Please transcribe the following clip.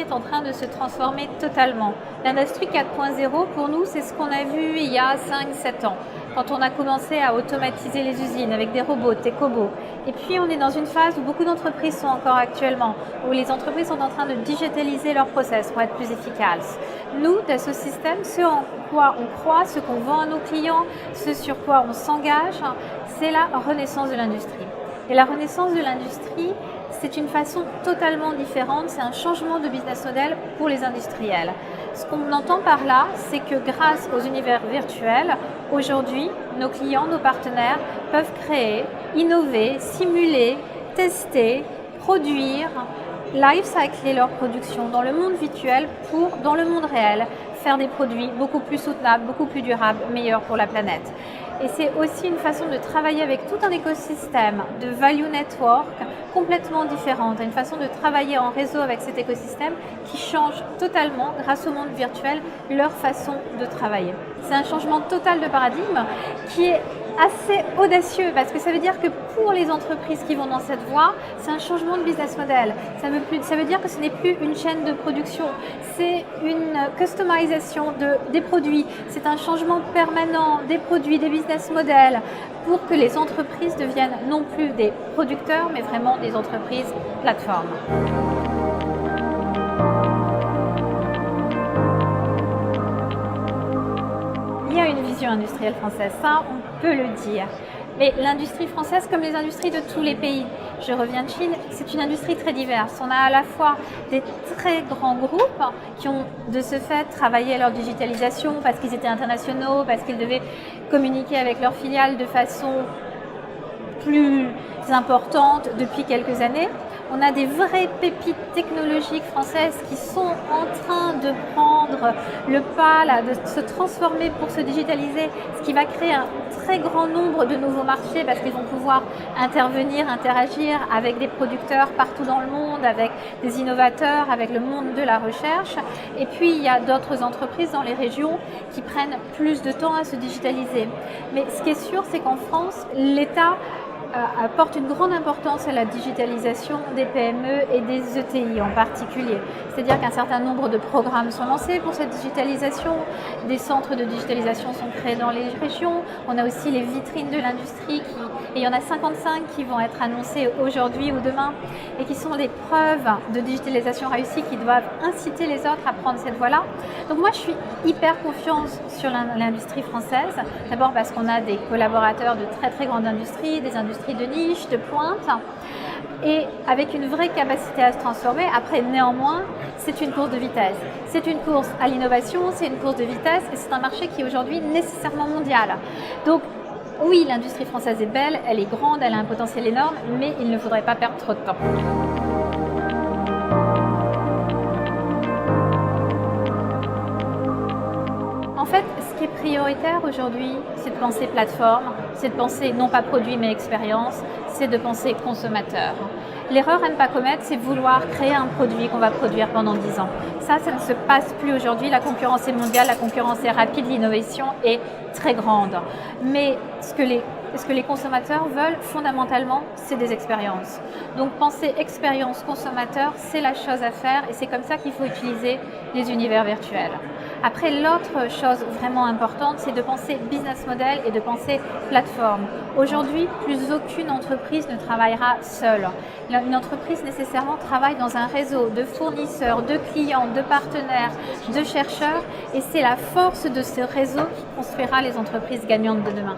est en train de se transformer totalement. L'industrie 4.0, pour nous, c'est ce qu'on a vu il y a 5-7 ans, quand on a commencé à automatiser les usines avec des robots, des cobots. Et puis, on est dans une phase où beaucoup d'entreprises sont encore actuellement, où les entreprises sont en train de digitaliser leurs process pour être plus efficaces. Nous, Dassault Systèmes, ce en quoi on croit, ce qu'on vend à nos clients, ce sur quoi on s'engage, c'est la renaissance de l'industrie. Et la renaissance de l'industrie, c'est une façon totalement différente, c'est un changement de business model pour les industriels. Ce qu'on entend par là, c'est que grâce aux univers virtuels, aujourd'hui, nos clients, nos partenaires peuvent créer, innover, simuler, tester, produire, life-cycler leur production dans le monde virtuel pour, dans le monde réel, faire des produits beaucoup plus soutenables, beaucoup plus durables, meilleurs pour la planète. Et c'est aussi une façon de travailler avec tout un écosystème de value network complètement différente, une façon de travailler en réseau avec cet écosystème qui change totalement, grâce au monde virtuel, leur façon de travailler. C'est un changement total de paradigme qui est assez audacieux parce que ça veut dire que pour les entreprises qui vont dans cette voie, c'est un changement de business model. Ça veut dire que ce n'est plus une chaîne de production, c'est une customisation des produits, c'est un changement permanent des produits, des business models pour que les entreprises deviennent non plus des producteurs mais vraiment des entreprises plateformes. Il y a une vision industrielle française, ça on peut le dire. Mais l'industrie française, comme les industries de tous les pays, je reviens de Chine, c'est une industrie très diverse. On a à la fois des très grands groupes qui ont de ce fait travaillé à leur digitalisation parce qu'ils étaient internationaux, parce qu'ils devaient communiquer avec leurs filiales de façon plus importante depuis quelques années. On a des vraies pépites technologiques françaises qui sont en train de prendre le pas, là, de se transformer pour se digitaliser, ce qui va créer un très grand nombre de nouveaux marchés parce qu'ils vont pouvoir intervenir, interagir avec des producteurs partout dans le monde, avec des innovateurs, avec le monde de la recherche. Et puis, il y a d'autres entreprises dans les régions qui prennent plus de temps à se digitaliser. Mais ce qui est sûr, c'est qu'en France, l'État apporte une grande importance à la digitalisation des PME et des ETI en particulier. C'est-à-dire qu'un certain nombre de programmes sont lancés pour cette digitalisation, des centres de digitalisation sont créés dans les régions, on a aussi les vitrines de l'industrie, et il y en a 55 qui vont être annoncées aujourd'hui ou demain, et qui sont des preuves de digitalisation réussie qui doivent inciter les autres à prendre cette voie-là. Donc moi je suis hyper confiante sur l'industrie française, d'abord parce qu'on a des collaborateurs de très très grandes industries, des industries de niche, de pointe, et avec une vraie capacité à se transformer. Après, néanmoins, c'est une course de vitesse. C'est une course à l'innovation, c'est une course de vitesse, et c'est un marché qui est aujourd'hui nécessairement mondial. Donc, oui, l'industrie française est belle, elle est grande, elle a un potentiel énorme, mais il ne faudrait pas perdre trop de temps. En fait, ce qui est prioritaire aujourd'hui, c'est de penser plateforme, c'est de penser non pas produit mais expérience, c'est de penser consommateur. L'erreur à ne pas commettre, c'est vouloir créer un produit qu'on va produire pendant 10 ans. Ça ne se passe plus aujourd'hui. La concurrence est mondiale, la concurrence est rapide, l'innovation est très grande. Mais ce que les consommateurs veulent fondamentalement, c'est des expériences. Donc penser expérience consommateur, c'est la chose à faire et c'est comme ça qu'il faut utiliser les univers virtuels. Après, l'autre chose vraiment importante, c'est de penser business model et de penser plateforme. Aujourd'hui, plus aucune entreprise ne travaillera seule. Une entreprise nécessairement travaille dans un réseau de fournisseurs, de clients, de partenaires, de chercheurs et c'est la force de ce réseau qui construira les entreprises gagnantes de demain.